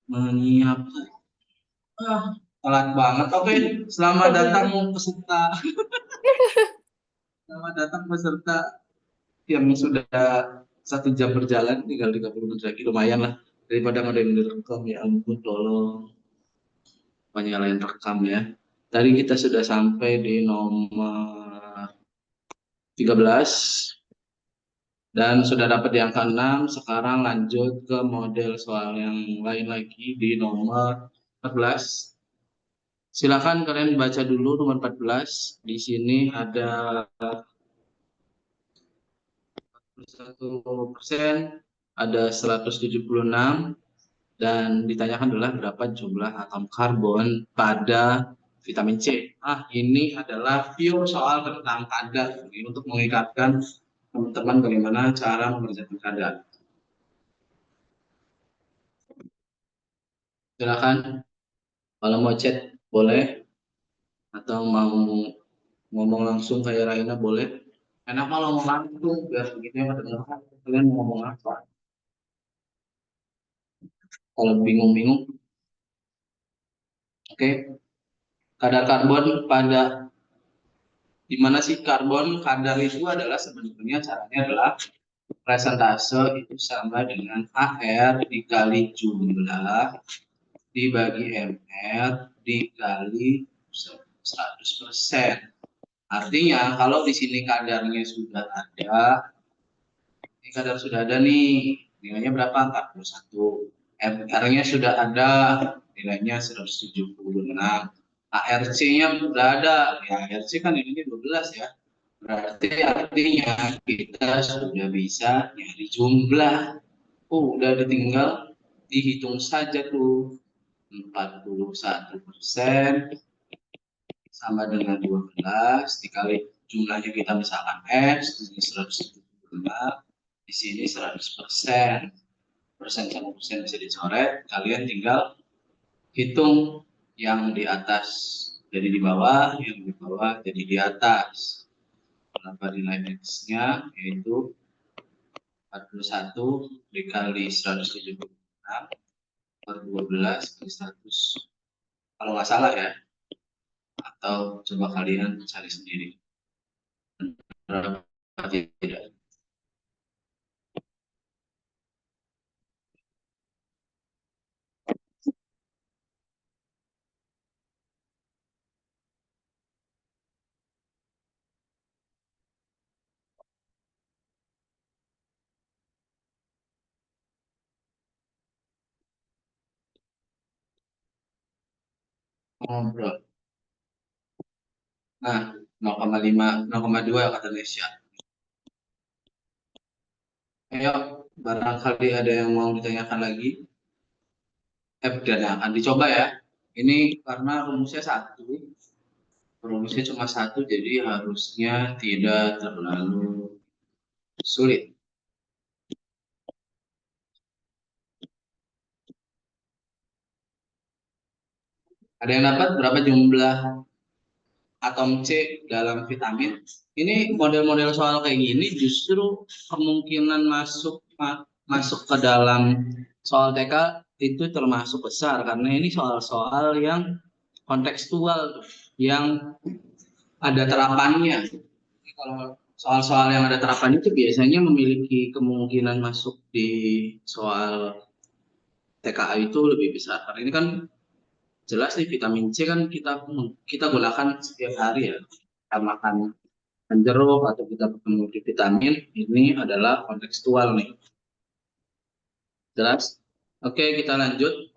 menyiapkan. Telat banget. Oke, selamat datang peserta. Selamat datang peserta yang sudah 1 jam berjalan, tinggal 30 menit lagi. Lumayan lah. Daripada nggak ada yang direkam, ya ampun, tolong. Nyalain rekam ya. Tadi kita sudah sampai di nomor 13 dan sudah dapat di angka 6. Sekarang lanjut ke model soal yang lain lagi di nomor 14. Silakan kalian baca dulu nomor 14. Di sini ada 1%, ada 176, dan ditanyakan adalah berapa jumlah atom karbon pada vitamin C. Ini adalah pure soal tentang kadar. Ini untuk mengikatkan teman-teman bagaimana cara mengerjakan kadar. Silakan, kalau mau chat boleh, atau mau ngomong langsung kayak Raina boleh. Enak kalau ngomong langsung, biar begitu yang mendengarkan kalian mau ngomong apa. Kalau bingung-bingung, oke. Kadar karbon pada di mana sih karbon? Kadar itu adalah sebenarnya caranya adalah presentase itu sama dengan AR dikali jumlah dibagi MR dikali 100%. Artinya kalau di sini kadarnya sudah ada, ini kadar sudah ada nih, nilainya berapa? 41. MR-nya sudah ada, nilainya 176. ARC-nya sudah ada, ya ARC kan ini 12 ya. Berarti artinya kita sudah bisa nyari jumlah. Udah tinggal dihitung saja tuh. 41% sama dengan 12 dikali jumlahnya kita misalkan X, di sini 175, di sini 100%. Persen sama persen bisa dicoret, kalian tinggal hitung yang di atas jadi di bawah, yang di bawah jadi di atas. Berapa nilai X-nya, yaitu 41 dikali 176 per 12 kali 100. Kalau nggak salah ya, atau coba kalian cari sendiri. Berapa tidak? Ngobrol. Nah, 0,5, 0,2 kata Nesya. Ayo, barangkali ada yang mau ditanyakan lagi. Dan akan dicoba ya. Ini karena rumusnya satu, rumusnya cuma satu, jadi harusnya tidak terlalu sulit. Ada yang dapat berapa jumlah atom C dalam vitamin? Ini model-model soal kayak gini justru kemungkinan masuk ke dalam soal TK itu termasuk besar karena ini soal-soal yang kontekstual, yang ada terapannya. Kalau soal-soal yang ada terapan itu biasanya memiliki kemungkinan masuk di soal TKA itu lebih besar. Karena ini kan jelas nih vitamin C kan kita gunakan setiap hari ya. Kita makan jeruk atau kita ketemu di vitamin, ini adalah kontekstual nih. Jelas? Oke, kita lanjut.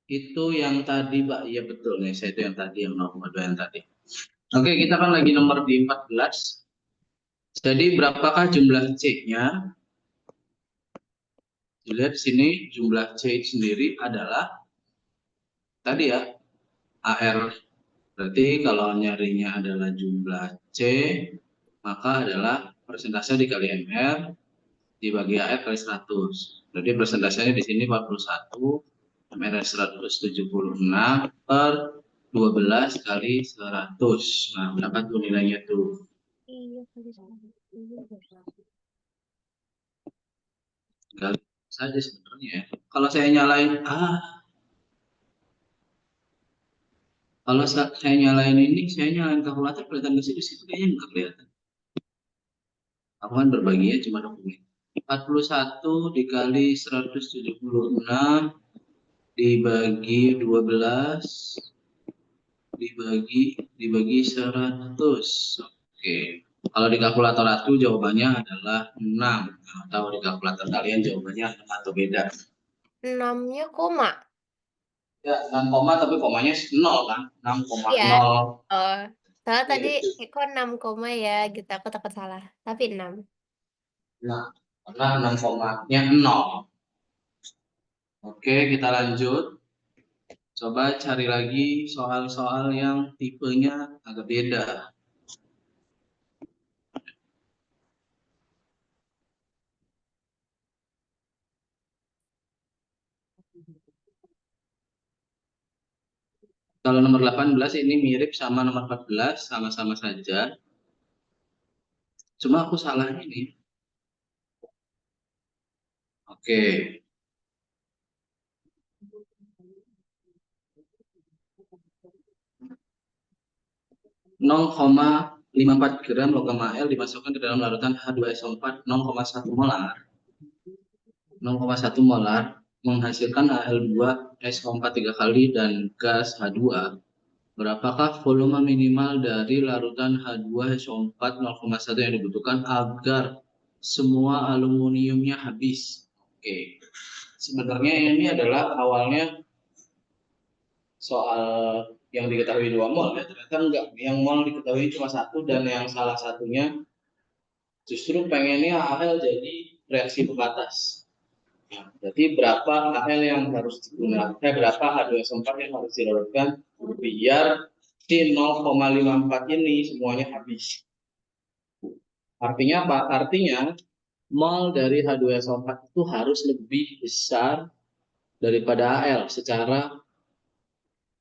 Itu yang tadi, Pak. Iya betul nih, saya itu yang tadi, yang nomor 2 yang tadi. Oke, kita kan lagi nomor di 14. Jadi berapakah jumlah C-nya? Dilihat sini jumlah C sendiri adalah tadi ya, AR. Berarti kalau nyarinya adalah jumlah C, maka adalah persentase dikali MR dibagi AR kali 100. Berarti persentasenya di sini 41, MR 176 per 12 kali 100. Nah, berapa tuh nilainya tuh? Kali saja sebenarnya ya. Kalau saya nyalain kalau saya nyalain ini, saya nyalain kalkulator kelihatan ke situ kayaknya nggak kelihatan. Aku kan berbaginya cuma dokumen. 41 dikali 176 dibagi 12 dibagi 100. Oke. Kalau di kalkulator aku jawabannya adalah 6. Atau di kalkulator kalian jawabannya 6 atau beda. 6-nya koma. Ya, 6 koma tapi komanya 0 kan? 6, Iya. 0. Oh, soalnya tadi Gitu. kok 6 koma ya gitu, aku takut salah. Tapi 6. Nah, karena 6 komanya 0. Oke, kita lanjut. Coba cari lagi soal-soal yang tipenya agak beda. Kalau nomor 18 ini mirip sama nomor 14, sama-sama saja. Cuma aku salah ini. Oke. 0,54 gram logam Al dimasukkan ke dalam larutan H2SO4 0,1 molar. 0,1 molar menghasilkan Al2SO4 3 kali dan gas H2. Berapakah volume minimal dari larutan H2SO4 0,1 yang dibutuhkan agar semua aluminiumnya habis? Oke. Sebenarnya ini adalah awalnya soal yang diketahui 2 mol ya, ternyata enggak. Yang mol diketahui cuma 1 dan yang salah satunya justru pengennya AL jadi reaksi pembatas. Nah, berarti berapa AL yang harus digunakan, berapa H2SO4 yang harus dilarutkan biar si 0,54 ini semuanya habis. Artinya apa? Artinya mol dari H2SO4 itu harus lebih besar daripada AL secara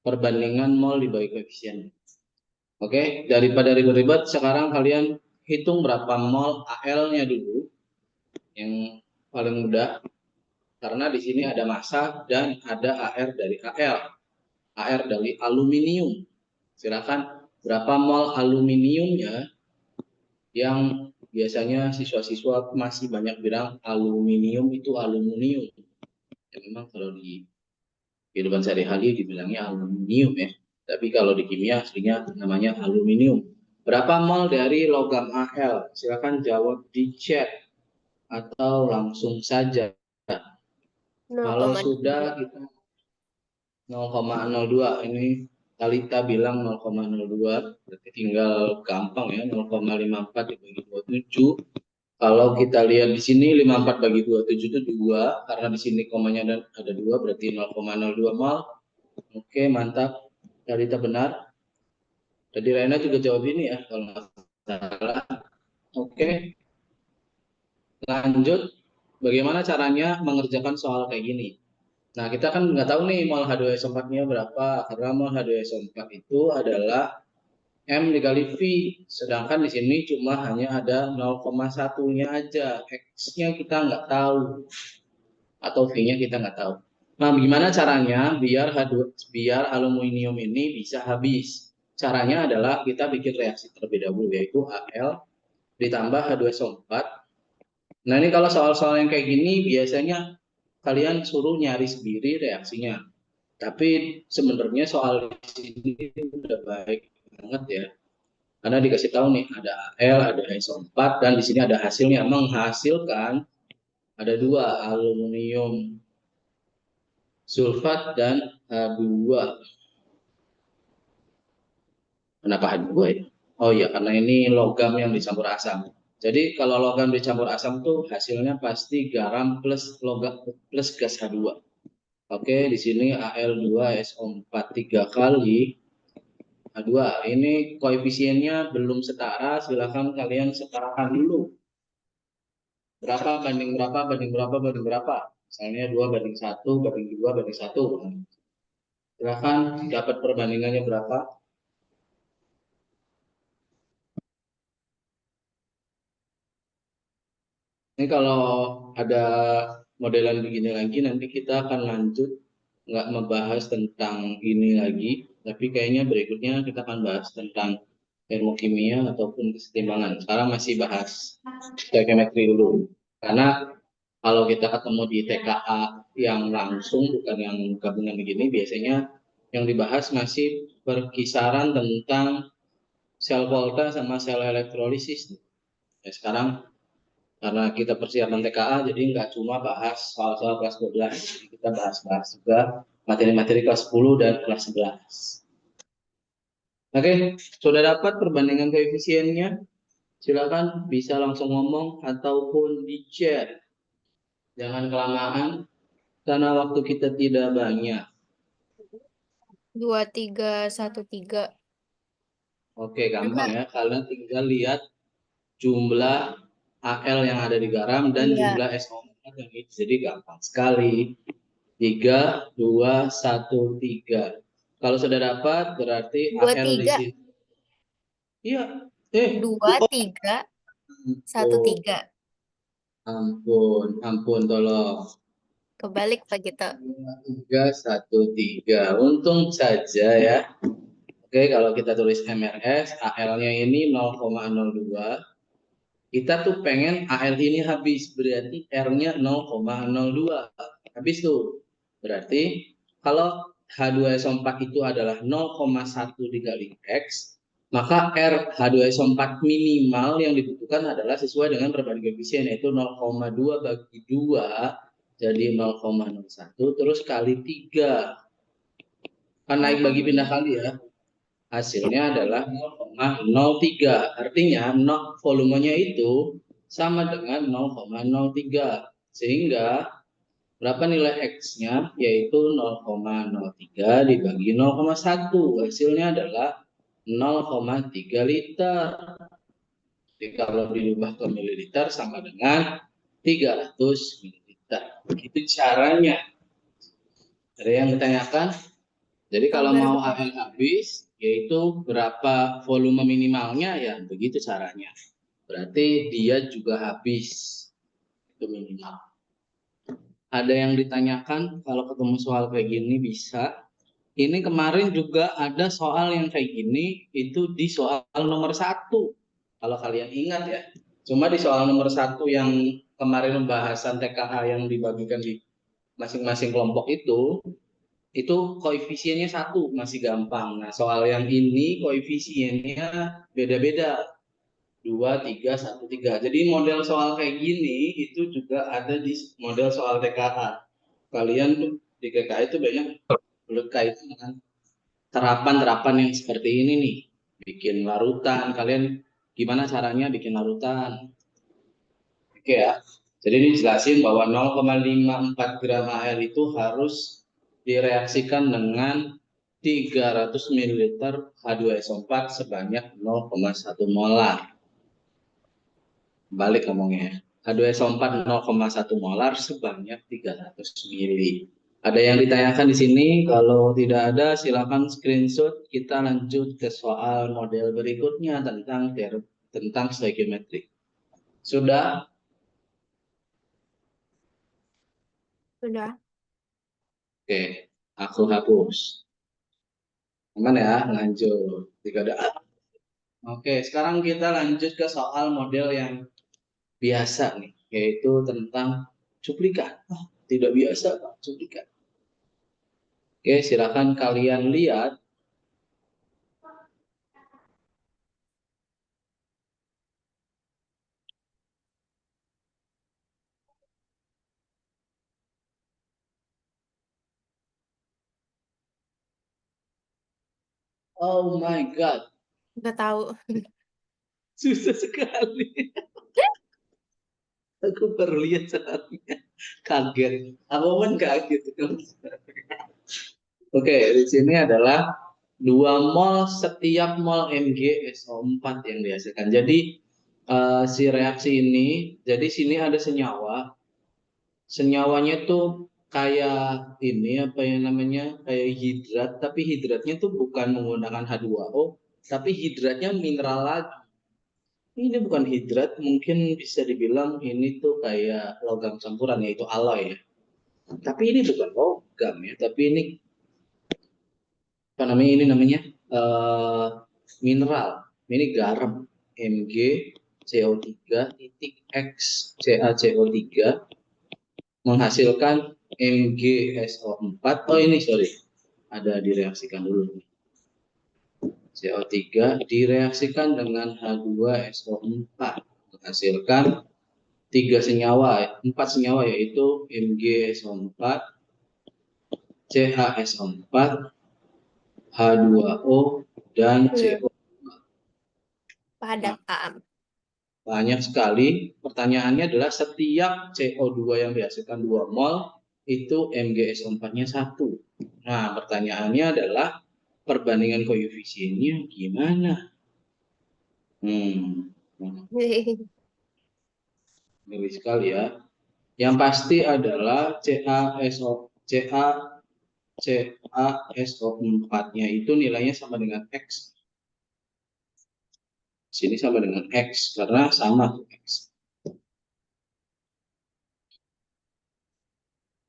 perbandingan mol dibagi koefisien. Oke, daripada ribet-ribet, sekarang kalian hitung berapa mol AL-nya dulu, yang paling mudah, karena di sini ada massa dan ada AR dari AL, AR dari aluminium. Silakan berapa mol aluminiumnya, yang biasanya siswa-siswa masih banyak bilang aluminium itu aluminium. Ya, memang kalau di kehidupan sehari-hari dibilangnya aluminium ya. Tapi kalau di kimia aslinya namanya aluminium. Berapa mol dari logam Al? Silakan jawab di chat atau langsung saja. Kalau sudah 0,2. kita 0,02 ini Talita bilang 0,02 berarti tinggal gampang ya 0,54 dibagi 27. Kalau kita lihat di sini 54 bagi 27 itu 2 karena di sini komanya ada 2 berarti 0,02 mol. Oke, mantap. Talita benar. Tadi Rena juga jawab ini ya kalau nggak salah. Oke, lanjut. Bagaimana caranya mengerjakan soal kayak gini? Nah, kita kan nggak tahu nih mol H2SO4-nya berapa, karena mol H2SO4 itu adalah M dikali V, sedangkan di sini cuma hanya ada 0,1-nya aja, X-nya kita nggak tahu, atau V-nya kita nggak tahu. Nah, gimana caranya biar aluminium ini bisa habis? Caranya adalah kita bikin reaksi terlebih dahulu, yaitu Al ditambah H2SO4. Nah, ini kalau soal-soal yang kayak gini biasanya kalian suruh nyari sendiri reaksinya. Tapi sebenarnya soal ini udah baik banget ya. Karena dikasih tahu nih ada Al, ada SO4 dan di sini ada hasilnya menghasilkan ada 2 aluminium sulfat dan H2. Kenapa H2 ya? Oh iya, karena ini logam yang dicampur asam. Jadi kalau logam dicampur asam tuh hasilnya pasti garam plus logam plus gas H2. Oke, di sini Al2SO4 3 kali H2. Ini koefisiennya belum setara, silakan kalian setarakan dulu. Berapa banding berapa banding berapa banding berapa? Misalnya 2 banding 1 banding 2 banding 1. Silakan dapat perbandingannya berapa? Ini kalau ada modelan begini lagi, nanti kita akan lanjut nggak membahas tentang ini lagi, tapi kayaknya berikutnya kita akan bahas tentang termokimia ataupun kesetimbangan. Sekarang masih bahas stoichiometry dulu, karena kalau kita ketemu di TKA yang langsung, bukan yang gabungan begini, biasanya yang dibahas masih berkisaran tentang sel volta sama sel elektrolisis. Ya, sekarang karena kita persiapan TKA, jadi nggak cuma bahas soal-soal kelas 12, jadi kita bahas-bahas juga materi-materi kelas 10 dan kelas 11. Oke, sudah dapat perbandingan koefisiennya? Silakan bisa langsung ngomong ataupun di chat. Jangan kelamaan, karena waktu kita tidak banyak. 2313. Oke, gampang ya. Kalian tinggal lihat jumlah AL yang ada di garam dan Iya. jumlah SO4 yang itu. Jadi gampang sekali. 3, 2, 1, 3. Kalau sudah dapat, berarti AL di 23. sini. Iya. 2313. Ampun, ampun, tolong. Kebalik Pak Gito. 3, 1, 3. Untung saja ya. Oke, kalau kita tulis MRS, AL-nya ini 0,02. Kita tuh pengen AL ini habis, berarti R-nya 0,02. Habis tuh. Berarti kalau H2SO4 itu adalah 0,1 dikali X, maka R H2SO4 minimal yang dibutuhkan adalah sesuai dengan perbandingan koefisien, yaitu 0,2 bagi 2, jadi 0,01, terus kali 3. Kan naik bagi pindah kali ya. Hasilnya adalah 0,03. Artinya volumenya itu sama dengan 0,03. Sehingga berapa nilai X-nya? Yaitu 0,03 dibagi 0,1. Hasilnya adalah 0,3 liter. Jadi kalau dirubah ke mililiter sama dengan 300 mililiter. Itu caranya. Ada yang ditanyakan? Jadi kalau Kabar mau baik. AL habis, yaitu berapa volume minimalnya, ya begitu caranya. Berarti dia juga habis, itu minimal. Ada yang ditanyakan kalau ketemu soal kayak gini bisa. Ini kemarin juga ada soal yang kayak gini, itu di soal nomor 1. Kalau kalian ingat ya. Cuma di soal nomor 1 yang kemarin pembahasan TKA yang dibagikan di masing-masing kelompok itu koefisiennya 1, masih gampang. Nah, soal yang ini koefisiennya beda-beda, 2, 3, 1, 3. Jadi model soal kayak gini itu juga ada di model soal TKA. Kalian tuh di TKA itu banyak berkaitan dengan terapan-terapan yang seperti ini nih. Bikin larutan, kalian gimana caranya bikin larutan? Oke ya. Jadi ini jelasin bahwa 0,54 gram air itu harus direaksikan dengan 300 ml H2SO4 sebanyak 0,1 molar. Balik ngomongnya. H2SO4 0,1 molar sebanyak 300 ml. Ada yang ditanyakan di sini? Kalau tidak ada, silakan screenshot. Kita lanjut ke soal model berikutnya tentang stoichiometry. Sudah? Sudah. Oke, aku hapus. Aman ya, lanjut. Jika ada. Oke, sekarang kita lanjut ke soal model yang biasa nih, yaitu tentang cuplikan. Oh, tidak biasa, Pak, cuplikan. Oke, silakan kalian lihat. Oh my God, Nggak tahu. susah sekali. Aku baru lihat soalnya. Kaget. Aku pun kaget. Oke, di sini adalah 2 mol setiap mol MgSO4 yang dihasilkan. Jadi si reaksi ini, jadi sini ada senyawa. Senyawanya tuh kayak ini apa yang namanya? Kayak hidrat, tapi hidratnya tuh bukan menggunakan H2O, tapi hidratnya mineral lagi. Ini bukan hidrat, mungkin bisa dibilang ini tuh kayak logam campuran, yaitu alloy ya. Tapi ini bukan logam ya, tapi ini apa namanya? Ini namanya mineral. Ini garam, MgCO3 titik X CaCO3 menghasilkan MgSO4. Oh ini sorry, ada direaksikan dulu. CO3 direaksikan dengan H2SO4 menghasilkan 4 senyawa yaitu MgSO4, CaSO4, H2O, dan CO. Padat Nah, AM. banyak sekali. Pertanyaannya adalah setiap CO2 yang dihasilkan 2 mol itu MgSO4-nya 1. Nah, pertanyaannya adalah perbandingan koefisiennya gimana? Hmm, Milih sekali ya. Yang pasti adalah CaSO4-nya itu nilainya sama dengan X. Sini sama dengan X karena sama tuh X.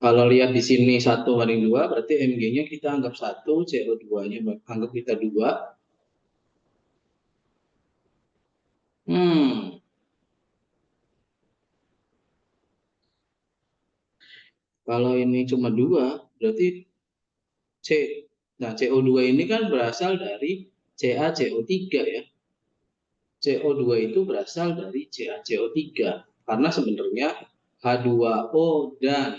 Kalau lihat di sini 1 banding 2 berarti Mg-nya kita anggap 1, CO2-nya anggap kita 2. Kalau ini cuma 2 berarti C. Nah, CO2 ini kan berasal dari CaCO3 ya. CO2 itu berasal dari CaCO3 karena sebenarnya H2O dan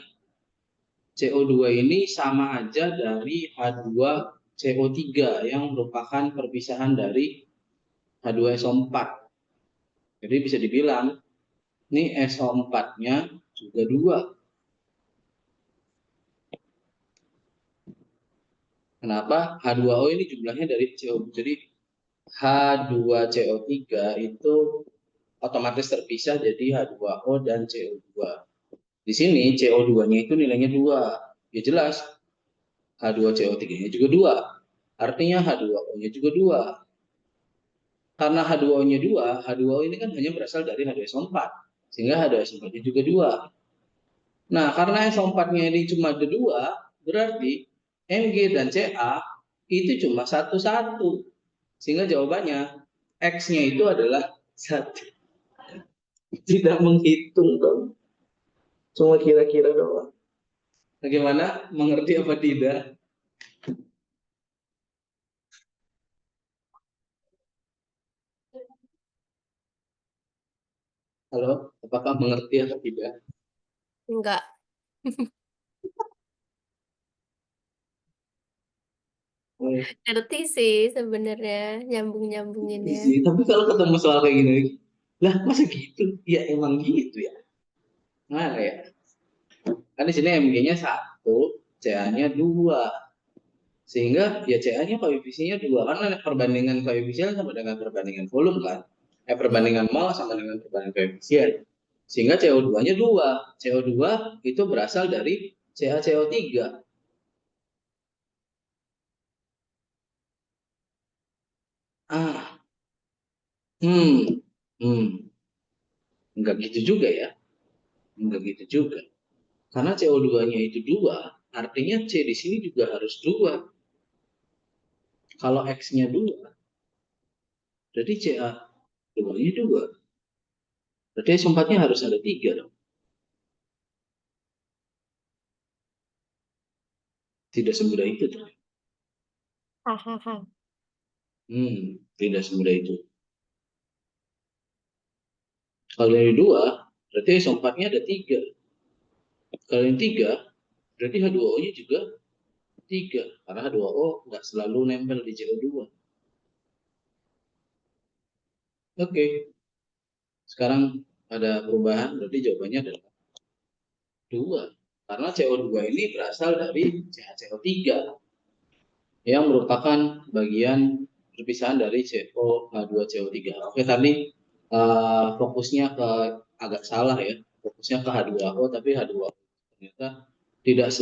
CO2 ini sama aja dari H2CO3 yang merupakan perpisahan dari H2SO4. Jadi bisa dibilang ini SO4-nya juga 2. Kenapa? H2O ini jumlahnya dari CO. Jadi H2CO3 itu otomatis terpisah jadi H2O dan CO2. Di sini CO2-nya itu nilainya 2. Ya jelas H2CO3-nya juga 2. Artinya H2O-nya juga 2. Karena H2O-nya 2, H2O ini kan hanya berasal dari H2SO4. Sehingga H2SO4-nya juga 2. Nah, karena SO4-nya ini cuma ada 2, berarti Mg dan Ca itu cuma satu-satu. Sehingga jawabannya X-nya itu adalah 1. Tidak menghitung dong. Cuma kira-kira doang. Bagaimana? Mengerti apa tidak? Halo, apakah mengerti atau tidak? Enggak. Ngerti sih sebenarnya nyambung-nyambunginnya. Tapi kalau ketemu soal kayak gini, lah masa gitu? Ya emang gitu ya. Nah ya, kan di sini Mg-nya 1, Ca-nya 2. Sehingga ya Ca-nya koefisiennya 2. Karena perbandingan koefisien sama dengan perbandingan volume kan. Perbandingan mol sama dengan perbandingan koefisien. Sehingga CO2-nya 2. CO2 itu berasal dari CaCO3. Ah, hmm, hmm, enggak gitu juga ya. Enggak gitu juga. Karena CO2-nya itu 2, artinya C di sini juga harus 2. Kalau X-nya 2, berarti Ca2-nya 2. Berarti S4-nya harus ada 3 dong. Tidak semudah itu. Hahaha. Tidak semudah itu. Kalau yang 2, berarti S4-nya ada 3. Kalau yang 3, berarti H2O-nya juga 3. Karena H2O nggak selalu nempel di CO2. Oke, sekarang ada perubahan, berarti jawabannya adalah 2. Karena CO2 ini berasal dari CaCO3 yang merupakan bagian perpisahan dari COH2CO3. Oke, tadi fokusnya ke agak salah ya, fokusnya ke H2O, tapi H2O ternyata tidak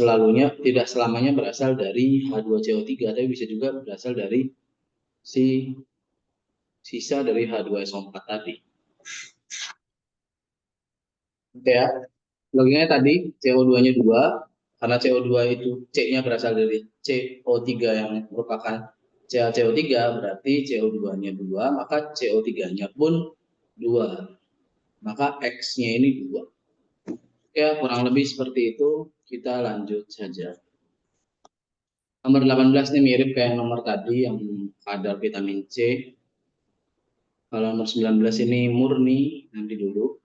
selamanya berasal dari H2CO3, tapi bisa juga berasal dari sisa dari H2SO4 tadi. Oke ya. Loginnya tadi CO2-nya 2, karena CO2 itu C-nya berasal dari CO3 yang merupakan CaCO3, berarti CO2-nya 2, maka CO3-nya pun 2. Maka X-nya ini 2. Ya, kurang lebih seperti itu. Kita lanjut saja. Nomor 18 ini mirip kayak nomor tadi yang kadar vitamin C. Kalau nomor 19 ini murni, nanti dulu.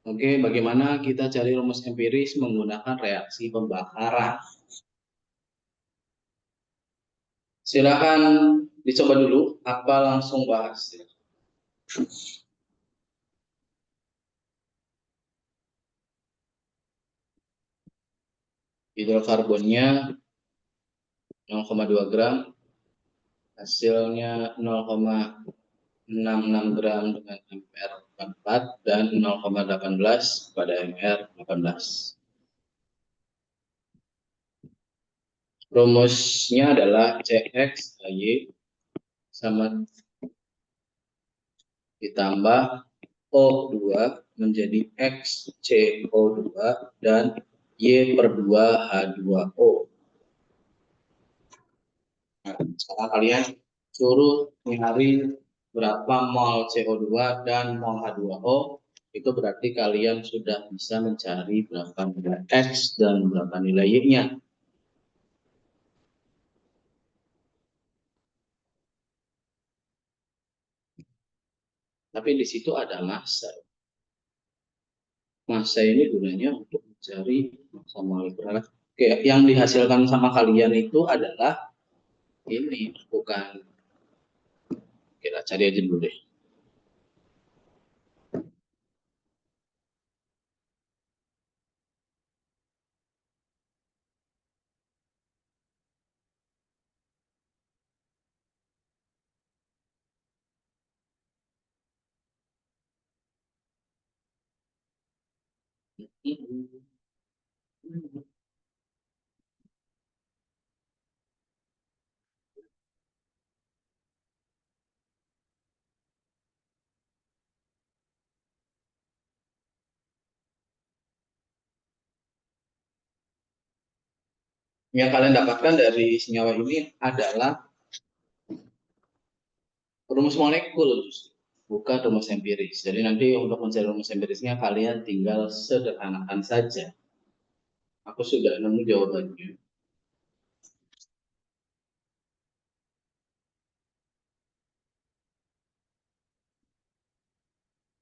Oke, bagaimana kita cari rumus empiris menggunakan reaksi pembakaran? Silakan dicoba dulu, apa langsung bahas. Hidrokarbonnya 0,2 gram, hasilnya 0,66 gram dengan MR 44 dan 0,18 pada MR 18. Rumusnya adalah CX sama ditambah O2 menjadi XCO2 dan Y per 2 H2O. Nah, sekarang kalian suruh nyari berapa mol CO2 dan mol H2O, itu berarti kalian sudah bisa mencari berapa nilai X dan berapa nilai Y-nya. Tapi di situ ada massa. Massa ini gunanya untuk mencari massa molekuler. Oke, yang dihasilkan sama kalian itu adalah ini, bukan. Kita cari aja dulu deh. Yang kalian dapatkan dari senyawa ini adalah rumus molekul, bukan rumus empiris. Jadi nanti untuk mencari rumus empirisnya kalian tinggal sederhanakan saja. Aku sudah nemu jawabannya.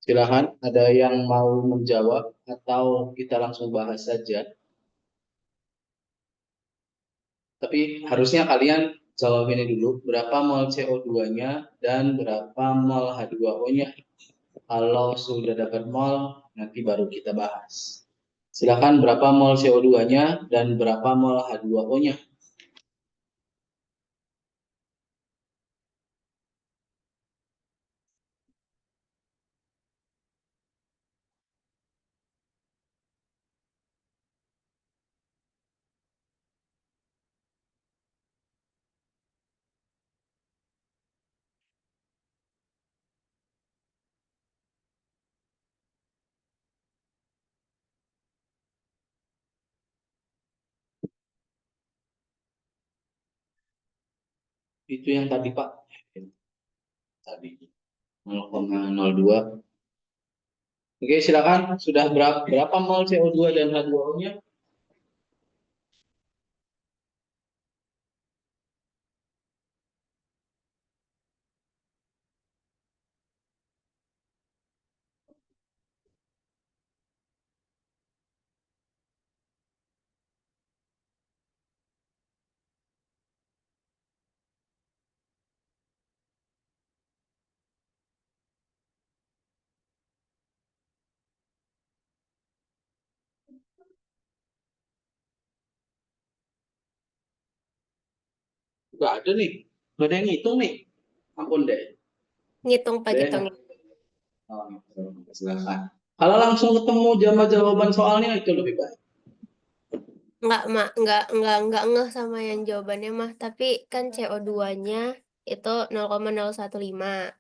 Silahkan, ada yang mau menjawab atau kita langsung bahas saja. Tapi harusnya kalian jawab ini dulu, berapa mol CO2-nya dan berapa mol H2O-nya. Kalau sudah dapat mol, nanti baru kita bahas. Silakan, berapa mol CO2-nya dan berapa mol H2O-nya. Itu yang tadi Pak. Tadi 0,02. Oke, silakan. Sudah berapa mol CO2 dan H2O-nya? Nggak ada nih. Nggak ada yang ngitung nih. Ampun deh. Ngitung Pak, Deh. ngitung. Oh, silakan. Kalau langsung ketemu jawaban soalnya itu lebih baik. Enggak, Mak. Enggak ngeh sama yang jawabannya, Mah. Tapi kan CO2-nya itu 0,015.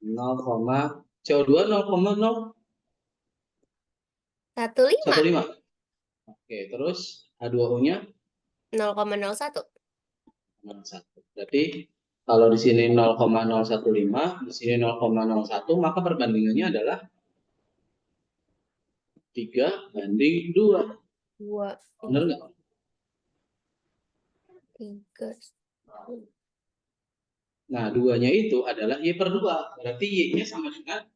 CO2 0,015. 15. Oke, terus H2O-nya 0,01. 0,1. Berarti kalau di sini 0,015, di sini 0,01, maka perbandingannya adalah 3:2. 2, Benar nggak? 3. Nah, 2-nya itu adalah Y/2. Berarti Y-nya sama dengan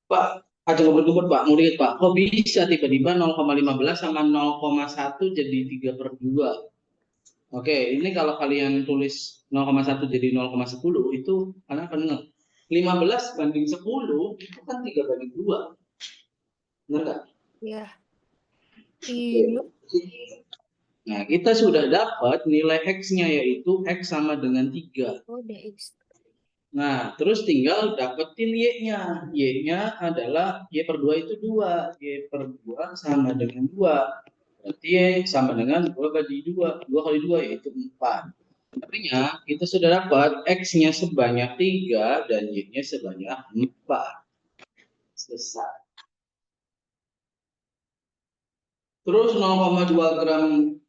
Pak, ada ngebut-ngebut Pak, murid Pak. Kok bisa tiba-tiba 0,15 sama 0,1 jadi 3/2? Oke, ini kalau kalian tulis 0,1 jadi 0,10 itu kalian akan ingat. 15 banding 10 itu kan 3/2. Benar nggak? Ya. Oke. Iya. Nah, kita sudah dapat nilai X-nya yaitu X sama dengan 3. Oh, DX. Nah, terus tinggal dapetin Y-nya. Y-nya adalah Y/2 itu 2. Y/2 sama dengan 2. Berarti Y sama dengan 2 bagi 2. 2 kali 2 yaitu 4. Artinya kita sudah dapat X-nya sebanyak 3 dan Y-nya sebanyak 4. Selesai. Terus 0,2 gram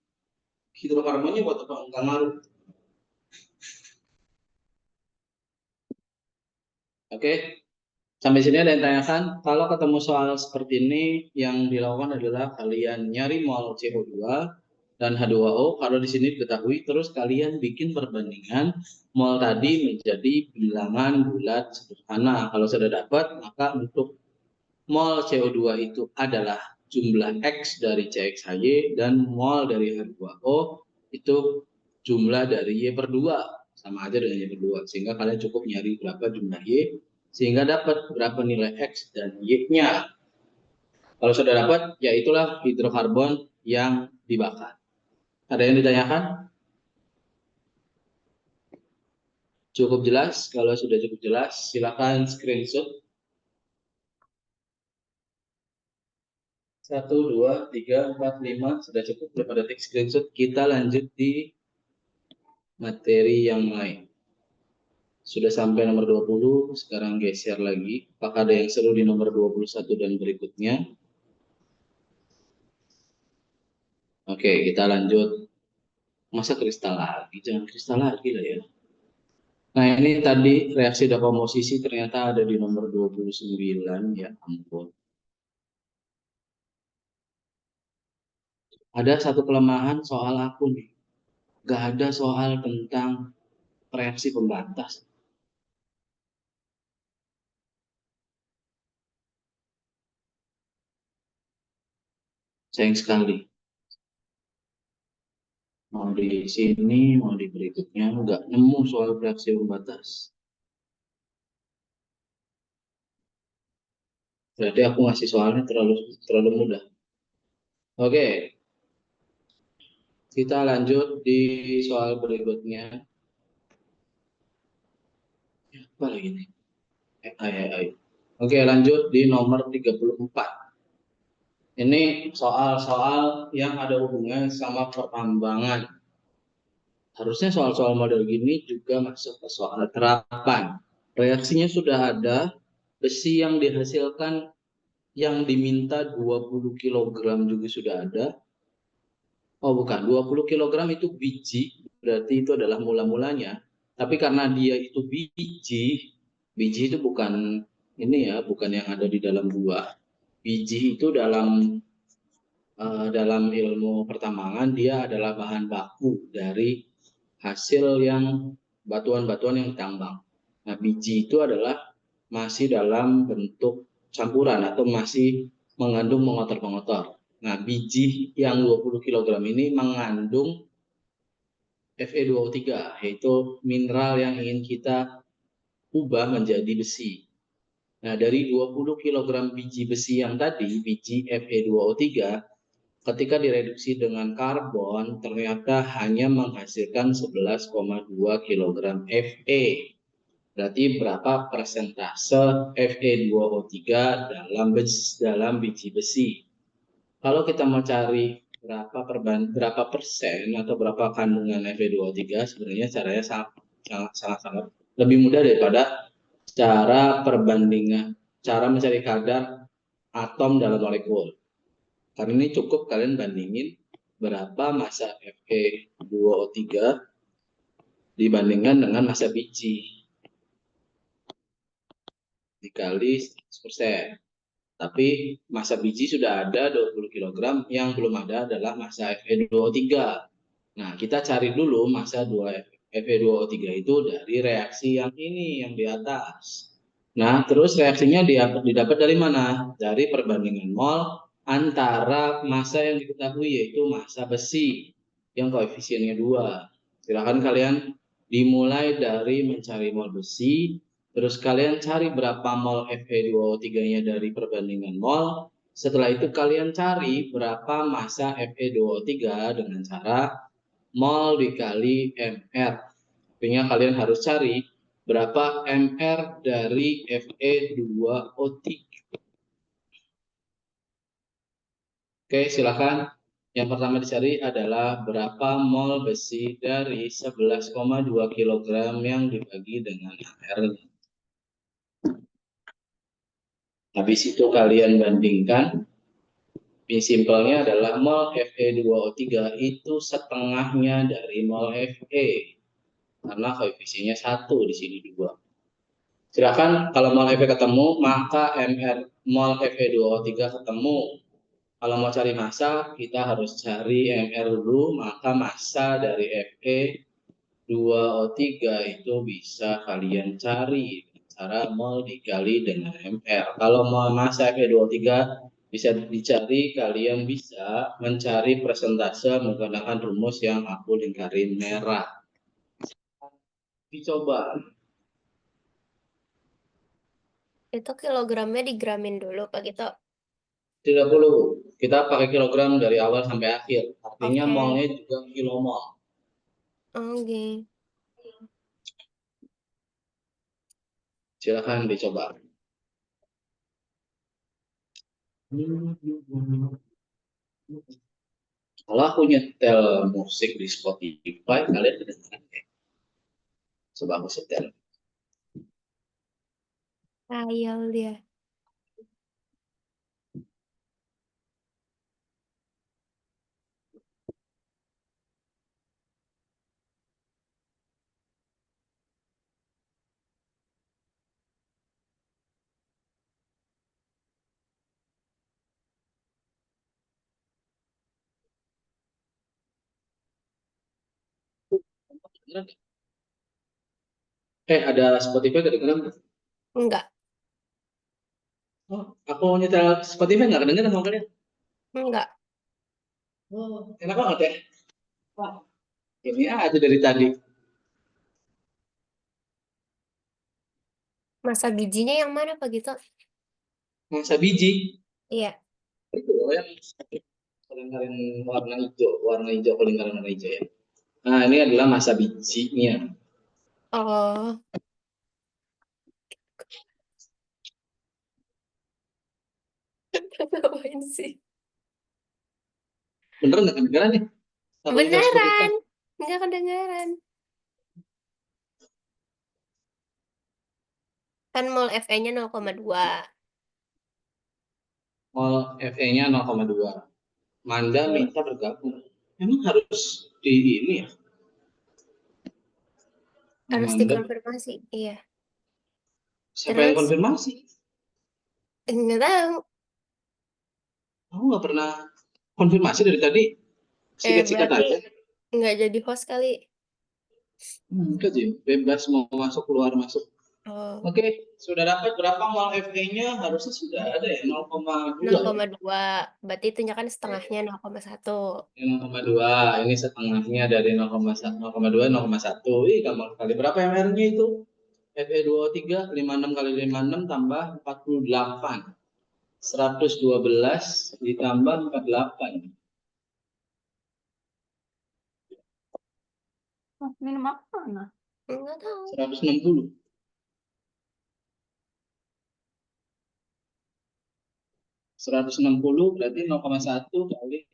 hidrokarbonnya buat apa? Enggak ngaruh. Oke. Sampai sini ada yang tanyakan? Kalau ketemu soal seperti ini, yang dilakukan adalah kalian nyari mol CO2 dan H2O. Kalau di sini diketahui, terus kalian bikin perbandingan mol tadi menjadi bilangan bulat sederhana. Kalau sudah dapat, maka untuk mol CO2 itu adalah jumlah X dari CXHY dan mol dari H2O itu jumlah dari Y/2. Sama aja dengan Y/2. Sehingga kalian cukup nyari berapa jumlah Y sehingga dapat berapa nilai X dan Y-nya. Kalau sudah dapat, ya itulah hidrokarbon yang dibakar. Ada yang ditanyakan? Cukup jelas? Kalau sudah cukup jelas, silakan screenshot. 1, 2, 3, 4, 5. Sudah cukup daripada take screenshot. Kita lanjut di materi yang lain. Sudah sampai nomor 20, sekarang geser lagi. Apakah ada yang seru di nomor 21 dan berikutnya? Oke, kita lanjut. Masa kristal lagi? Jangan kristal lagi lah ya. Nah, ini tadi reaksi dekomposisi ternyata ada di nomor 29, ya ampun. Ada satu kelemahan soal aku nih. Gak ada soal tentang reaksi pembatas. Sayang sekali. Mau di sini, mau di berikutnya, nggak nemu soal reaksi pembatas. Berarti aku ngasih soalnya terlalu mudah. Oke, kita lanjut di soal berikutnya. Apa lagi nih? Ayo. Oke, lanjut di nomor 34. Ini soal-soal yang ada hubungan sama pertambangan. Harusnya soal-soal model gini juga masuk ke soal terapan. Reaksinya sudah ada, besi yang dihasilkan yang diminta 20 kilogram juga sudah ada. Oh bukan, 20 kilogram itu biji, berarti itu adalah mula-mulanya. Tapi karena dia itu biji itu bukan ini ya, bukan yang ada di dalam buah. Biji itu dalam ilmu pertambangan dia adalah bahan baku dari hasil yang batuan-batuan yang ditambang. Nah, biji itu adalah masih dalam bentuk campuran atau masih mengandung pengotor-pengotor. Nah, biji yang 20 kilogram ini mengandung Fe2O3, yaitu mineral yang ingin kita ubah menjadi besi. Nah, dari 20 kilogram biji besi yang tadi, biji Fe2O3, ketika direduksi dengan karbon, ternyata hanya menghasilkan 11,2 kg Fe. Berarti berapa persentase Fe2O3 dalam biji besi? Kalau kita mau cari berapa persen atau berapa kandungan Fe2O3 sebenarnya caranya sangat lebih mudah daripada cara mencari kadar atom dalam molekul. Karena ini cukup kalian bandingin berapa massa Fe2O3 dibandingkan dengan massa biji dikali 100%. Tapi massa biji sudah ada 20 kg, yang belum ada adalah massa Fe2O3. Nah, kita cari dulu massa Fe2O3 itu dari reaksi yang ini, yang di atas. Nah, terus reaksinya didapat dari mana? Dari perbandingan mol antara massa yang diketahui, yaitu massa besi, yang koefisiennya 2. Silakan kalian dimulai dari mencari mol besi, terus kalian cari berapa mol Fe2O3-nya dari perbandingan mol. Setelah itu kalian cari berapa massa Fe2O3 dengan cara mol dikali mr. Artinya kalian harus cari berapa mr dari Fe2O3. Oke, silakan. Yang pertama dicari adalah berapa mol besi dari 11,2 kg yang dibagi dengan AR. Habis itu kalian bandingkan. Simpelnya adalah mol Fe2O3 itu setengahnya dari mol Fe. Karena koefisiennya 1, di sini 2. Silakan, kalau mol Fe ketemu, maka mol Fe2O3 ketemu. Kalau mau cari massa, kita harus cari mr dulu, maka massa dari Fe2O3 itu bisa kalian cari cara mol dikali dengan mr. Kalau mau massa Fe2O3 bisa dicari, kalian bisa mencari persentase menggunakan rumus yang aku lingkarin merah. Dicoba. Itu kilogramnya digramin dulu Pak gitu. 30. Kita pakai kilogram dari awal sampai akhir. Artinya Oke. molnya juga kilomol. Oke. Silakan dicoba. Kalau aku nyetel musik di Spotify, kalian kedengeran ya? Coba aku setel. Trial dia. Ada Spotify kedengeran nggak? Enggak. Oh, aku nyetel Spotify nggak kedengeran sama kalian? Enggak. Oh, enak banget ya? Wah, ini aja dari tadi. Masa bijinya yang mana Pak gitu? Masa biji. Iya. Itu yang lingkaran warna hijau, lingkaran warna hijau ya. Nah, ini adalah masa bijinya. Oh. Ngapain sih? Bener nggak kedengeran nih? Aku nyetel Spotify. Beneran. Enggak kedengaran. Kan mol Fe-nya 0,2. Mol Fe-nya 0,2. Manda minta bergabung. Emang harus di ini ya? Harus Manda, dikonfirmasi. Iya. siapa yang Terus konfirmasi? enggak tahu. Aku nggak pernah konfirmasi dari tadi. Sikat-sikat Berarti aja. enggak jadi host kali. Enggak sih, bebas mau masuk keluar masuk. Oh. Oke, sudah dapat berapa mol Fe-nya? Harusnya sudah ada ya, 0,2. 0,2. Berarti itu kan setengahnya 0,1. 0,2, ini setengahnya dari 0,2, 0,1. Ih, gampang sekali. Berapa mR-nya itu? Fe2O3, 56 kali 56 tambah 48. 112 ditambah 48. Minum apa, Nah? Enggak tahu. 160. 160 berarti 0,1 kali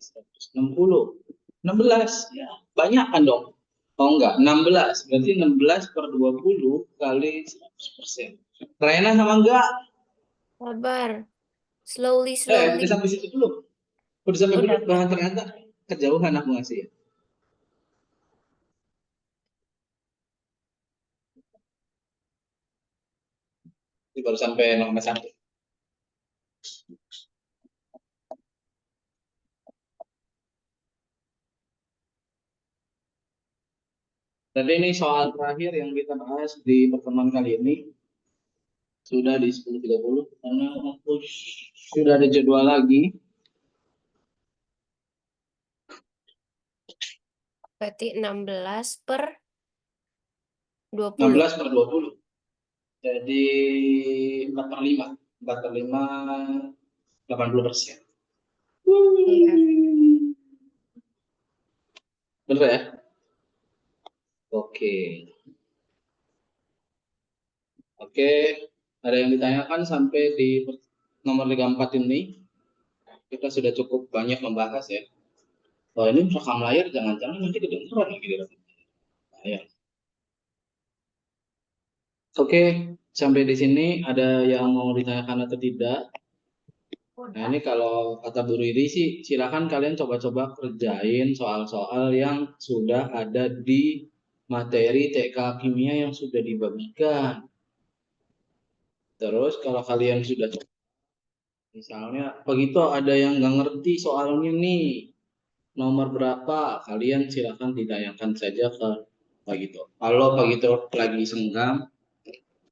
160. 16. Ya, banyak kan dong? Oh enggak, 16. Berarti 16 per 20 kali 100%. Rena sama enggak? Sabar. Slowly, Udah slowly. sampai situ dulu. Udah sampai dulu, Udah. bahan ternyata kejauhan aku ngasih ya. Ini baru sampai 0,1. Jadi ini soal terakhir yang kita bahas di pertemuan kali ini. Sudah di 10.30 karena aku sudah ada jadwal lagi. Berarti 16 per 20. 16 per 20. Jadi 4 per 5. 4 per 5, 80%. Iya. Bener ya? Oke. Oke. Ada yang ditanyakan sampai di nomor 34 ini. Kita sudah cukup banyak membahas ya. Oh ini rekam layar jangan-jangan nanti kedengeran lagi di rekam layar. Oke, sampai di sini ada yang mau ditanyakan atau tidak? Nah ini kalau kata Bu Riri sih silakan kalian coba-coba kerjain soal-soal yang sudah ada di materi TK Kimia yang sudah dibagikan. Terus kalau kalian sudah misalnya begitu ada yang nggak ngerti soalnya nih nomor berapa, kalian silakan ditanyakan saja ke Pak Gito. Kalau Pak Gito lagi senggang,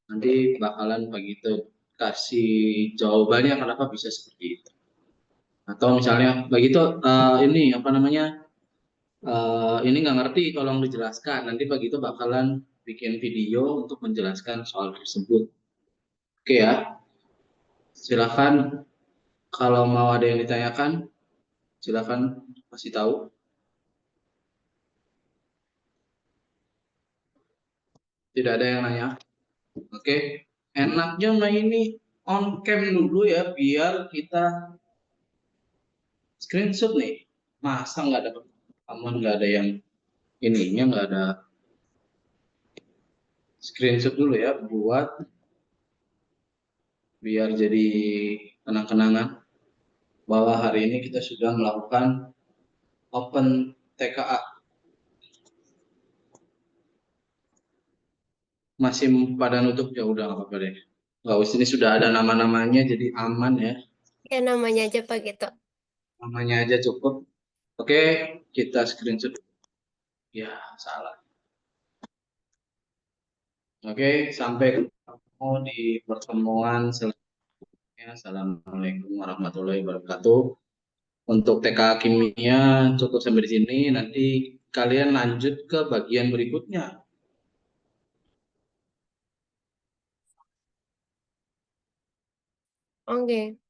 nanti bakalan Pak Gito kasih jawabannya kenapa bisa seperti itu. Atau misalnya begitu ini apa namanya ini nggak ngerti tolong dijelaskan, nanti begitu bakalan bikin video untuk menjelaskan soal tersebut. Oke ya, silakan kalau mau ada yang ditanyakan silakan kasih tahu. Tidak ada yang nanya. Oke, enaknya main ini on cam dulu ya biar kita screenshot nih. Masa nggak ada rekaman, nggak ada yang ininya, nggak ada screenshot dulu ya buat biar jadi kenang-kenangan bahwa hari ini kita sudah melakukan open TKA. Masih pada nutup ya udah nggak apa-apa deh. Nggak usah, ini sudah ada nama-namanya jadi aman ya. Ya namanya aja Pak gitu. Namanya aja cukup. Oke, kita screenshot. Ya, salah. Oke, sampai ketemu di pertemuan selanjutnya. Assalamualaikum warahmatullahi wabarakatuh. Untuk TK Kimia cukup sampai di sini. Nanti kalian lanjut ke bagian berikutnya. Oke.